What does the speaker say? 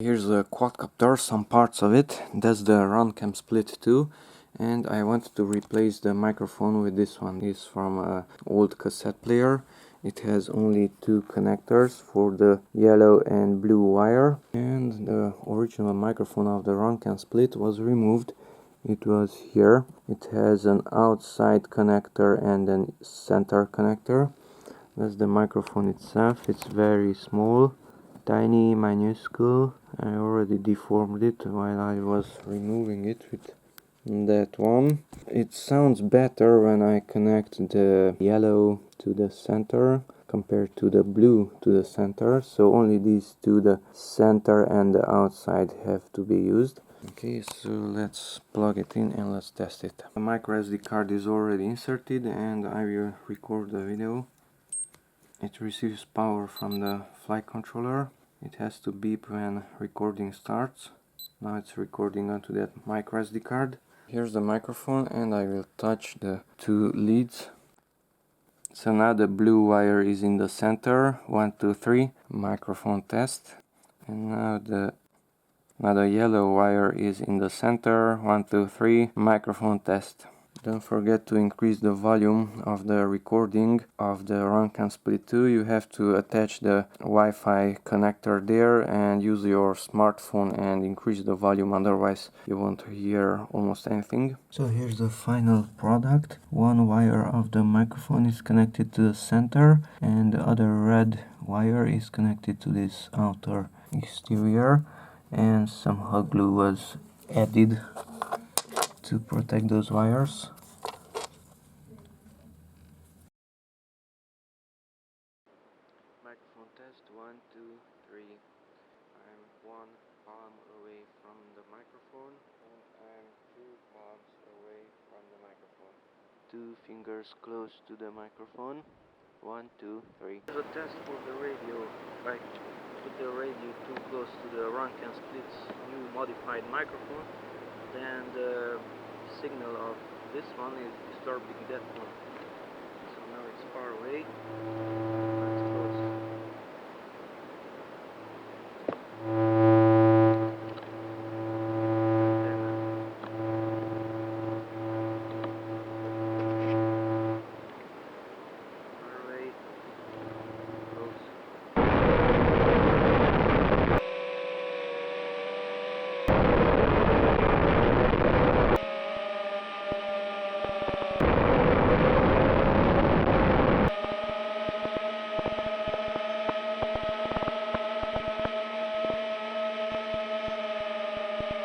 Here's the quadcopter, some parts of it. That's the RunCam Split 2, and I wanted to replace the microphone with this one. It's from an old cassette player. It has only two connectors for the yellow and blue wire, and the original microphone of the RunCam Split was removed. It was here. It has an outside connector and a center connector. That's the microphone itself. It's very small, tiny, minuscule. I already deformed it while I was removing it with that one. It sounds better when I connect the yellow to the center compared to the blue to the center, so only these two, the center and the outside, have to be used. Okay, so let's plug it in and let's test it. The micro SD card is already inserted and I will record the video. It receives power from the flight controller. It has to beep when recording starts. Now it's recording onto that micro SD card. Here's the microphone and I will touch the two leads. So now the blue wire is in the center, 1, 2, 3, microphone test. And now the yellow wire is in the center, 1, 2, 3, microphone test. Don't forget to increase the volume of the recording of the RunCam Split 2. You have to attach the Wi-Fi connector there and use your smartphone and increase the volume, otherwise you won't hear almost anything. So here's the final product. One wire of the microphone is connected to the center and the other red wire is connected to this outer exterior, and some hot glue was added to protect those wires. Microphone test 1, 2, 3. I'm 1 palm away from the microphone and I'm 2 palms away from the microphone. 2 fingers close to the microphone. 1, 2, 3. Here's a test for the radio. I put the radio too close to the RunCam Split's new modified microphone, then the signal of this one is disturbing that one. So now it's far away.